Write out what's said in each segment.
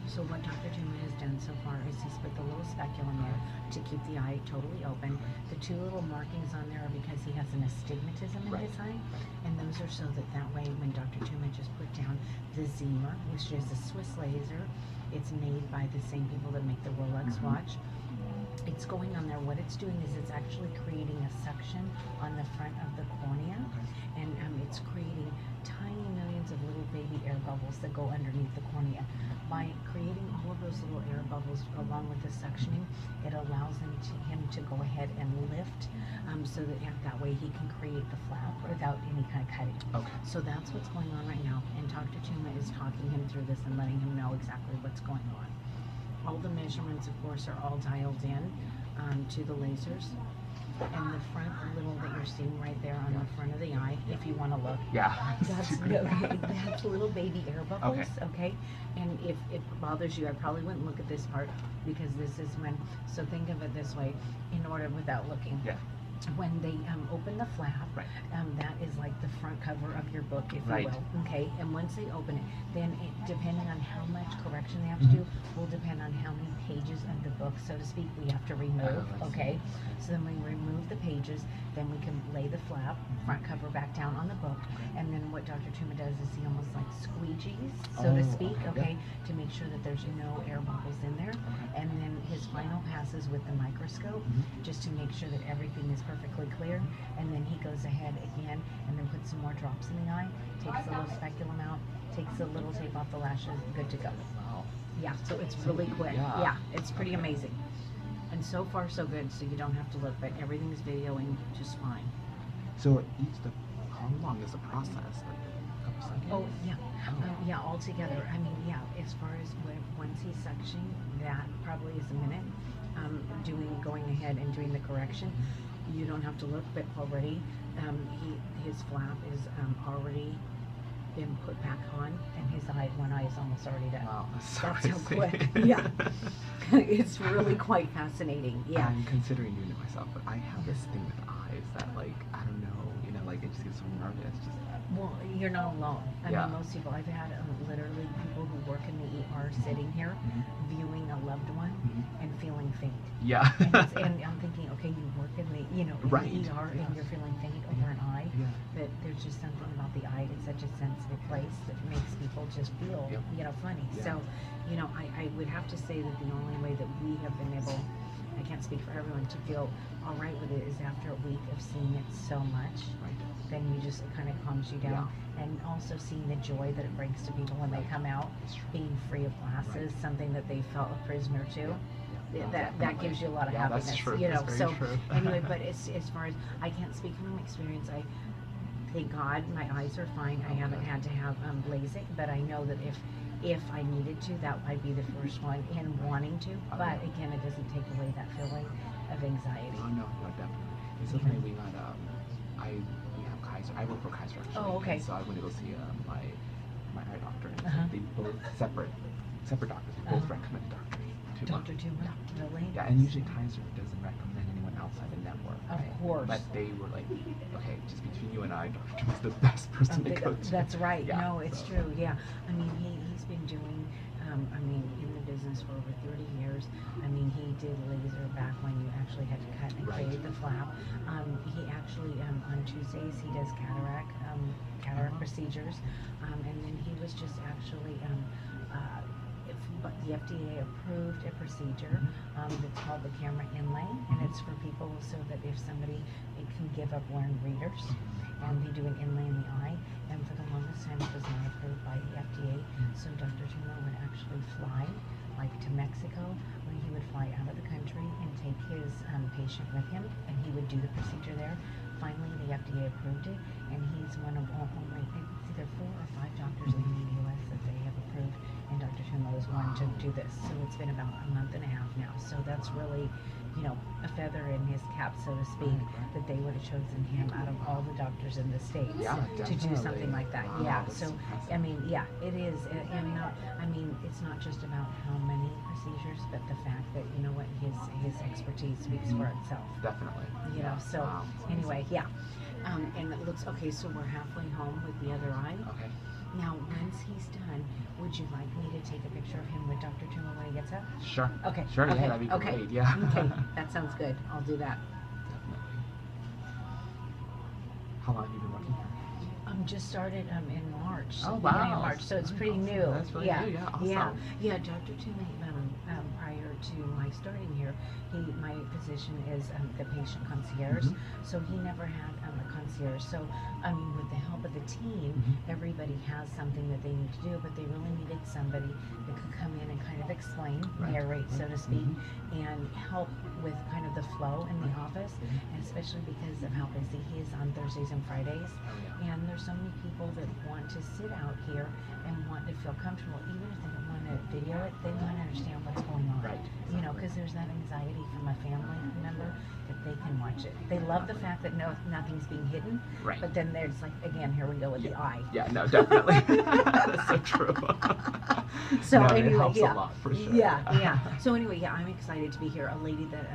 So what Dr. Tuma has done so far is he's put the little speculum there to keep the eye totally open. The two little markings on there are because he has an astigmatism in his eye, and those are so that way when Dr. Tuma just put down the Zemer, which is a Swiss laser, it's made by the same people that make the Rolex watch. It's going on there. What it's doing is it's actually creating a suction on the front of the cornea, and it's creating tiny millions of little baby air bubbles that go underneath the cornea. By creating all of those little air bubbles along with the suctioning, it allows him to go ahead and lift, so that way he can create the flap without any kind of cutting. Okay. So that's what's going on right now, and Dr. Tuma is talking him through this and letting him know exactly what's going on. All the measurements, of course, are all dialed in to the lasers. And the front little that you're seeing right there on the front of the eye, if you want to look. Yeah. That's little baby air bubbles, okay? And if it bothers you, I probably wouldn't look at this part because this is when, so think of it this way, in order without looking. Yeah. When they open the flap, that is like the front cover of your book, if you will, okay? And once they open it, then depending on how much correction they have to do, will depend on how many pages of the book, so to speak, we have to remove, okay? So then we remove the pages, then we can lay the flap, front cover back down on the book, and then what Dr. Tuma does is he almost like squeegees, so to speak, okay, to make sure that there's no air bubbles in there, and then his final passes with the microscope, just to make sure that everything is perfectly clear, and then he goes ahead again and then puts some more drops in the eye, takes the little speculum out, takes the little tape off the lashes, good to go. Wow. Yeah, so it's really quick. Yeah, it's pretty amazing. And so far so good, so you don't have to look, but everything's videoing just fine. So how long is the process? Like a couple seconds? Oh, yeah. Yeah, altogether. I mean, yeah, as far as once he's suctioning, that probably is a minute. Going ahead and doing the correction. You don't have to look, but already his flap is already been put back on, and one eye is almost already done. Wow, that's how quick. Yeah. It's really quite fascinating. Yeah. I'm considering doing it myself, but I have this thing with eyes that, like, I don't know, it just gets so nervous. Well, you're not alone. I mean, most people, I've had literally people who work in the ER sitting here viewing a loved one and feeling faint. Yeah. and I'm thinking, okay, you work in the, in the ER and you're feeling faint over an eye, but there's just something about the eye. It's such a sensitive place that makes people just feel, funny. So, I would have to say that the only way that we have been able, I can't speak for everyone, to feel all right with it is after a week of seeing it so much. Then it kind of calms you down. And also seeing the joy that it brings to people when they come out, being free of glasses, something that they felt a prisoner to. That gives you a lot of happiness. That's true. So anyway, but as far as, I can't speak from experience. Thank God my eyes are fine. I haven't had to have LASIK, but I know that if I needed to, that might be the first one in wanting to. But again, it doesn't take away that feeling of anxiety. Oh, no, definitely. It's so funny, we got, we have Kaiser. I work for Kaiser, actually. Oh, okay. So I went to go see my eye doctor, and they both separate doctors. They both recommend Dr. Tuma, really? Yeah, and usually Kaiser doesn't recommend anyone outside the network. Of course. But they were like, okay, just between you and I, Dr. Tuma's the best person to go to. That's right. No, it's true. Yeah. I mean, he's been doing, in the business for over 30 years. I mean, he did laser back when you actually had to cut and create the flap. He actually, on Tuesdays, he does cataract procedures. And then he was just actually, the FDA approved a procedure that's called the camera inlay, and it's for people so that if somebody can give up wearing readers, and they do an inlay in the eye. And for the longest time, it was not approved by the FDA. So Dr. Tuma would actually fly, like to Mexico, where he would fly out of the country and take his patient with him, and he would do the procedure there. Finally, the FDA approved it, and he's one of only, it's either 4 or 5 doctors in the U.S. that they have approved, and Dr. Tuma was one to do this. So it's been about a month and a half now. So that's really, a feather in his cap, so to speak, that they would have chosen him out of all the doctors in the States to do something like that. Wow, So, I mean, it is. And it's not just about how many procedures, but the fact that, his expertise speaks for itself. Definitely. So anyway, and it looks, okay, so we're halfway home with the other eye. Okay. Now, once he's done, would you like me to take a picture of him with Dr. Tuma when he gets up? Sure. Okay. Sure, okay. yeah, that'd be okay. great. Yeah. Okay, that sounds good. I'll do that. Definitely. How long have you been working here? Just started in March. Oh, beginning of wow. March, so it's That's pretty awesome. new. That's really yeah. new, yeah, awesome. Yeah. Dr. Toomey, prior to my starting here, my position is the patient concierge. So he never had a concierge. So with the help of the team, everybody has something that they need to do, but they really needed somebody that could come in and kind of explain, narrate, so to speak, and help with kind of the flow in the office, and especially because of how busy he is on Thursdays and Fridays. And there's so many people that want to sit out here and want to feel comfortable, even if they don't want to video it, they want to understand what's going on. Right. You know, because there's that anxiety from a family member that they can watch it. They love the fact that nothing's being hidden. Right. But then there's like, again, here we go with the eye. Yeah, no, definitely. That's so true. So no, anyway, it helps a lot for sure. Yeah. So anyway, I'm excited to be here. A lady that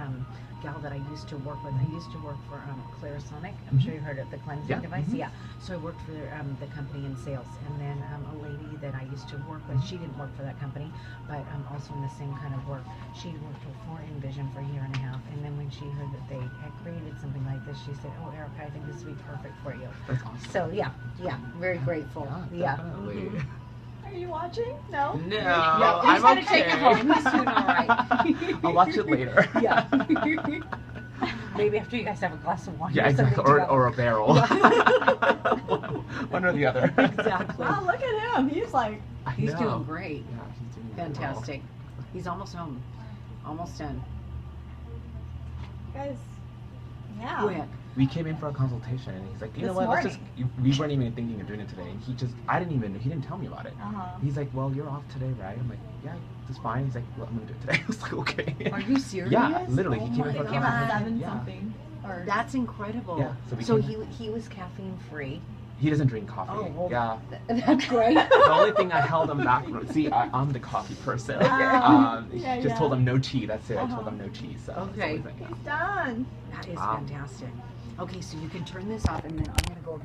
gal that I used to work with. I used to work for Clarisonic. I'm sure you heard of the cleansing device. Yeah. So I worked for the company in sales, and then a lady that I used to work with. She didn't work for that company, but also in the same kind of work. She worked for NVISION for a year and a half, and then when she heard that they had created something like this, she said, "Oh, Erica, I think this would be perfect for you." That's awesome. So yeah, very grateful. Yeah, definitely. Are you watching? No? No, Yeah, I'm gotta okay. take it home. He's doing all right. I'll watch it later. Yeah. Maybe after you guys have a glass of wine. Yeah, or something exactly. together. Or a barrel. One or the other. Exactly. Wow, look at him. He's like, He's I know. doing great. Yeah, he's doing really Fantastic. He's almost home. Almost done. guys, yeah. Quick. well. We came in for a consultation, and he's like, you know This what? morning. Let's just. We weren't even thinking of doing it today, and he didn't tell me about it. He's like, well, you're off today, right? I'm like, yeah, that's fine. He's like, well, I'm gonna do it today. I was like, okay. Are you serious? Yeah, literally, he Oh came in my for a God. Came at consultation. 7 Yeah. something. Or That's incredible. Yeah, so we he was caffeine free. He doesn't drink coffee. Oh, well, yeah. That's great. The only thing I held him back from, see, I'm the coffee person. Yeah, Just told him no tea. That's it. I told him no tea. So that's the Okay. only thing. he's done. That is Wow. fantastic. Okay, so you can turn this off, and then I'm gonna go.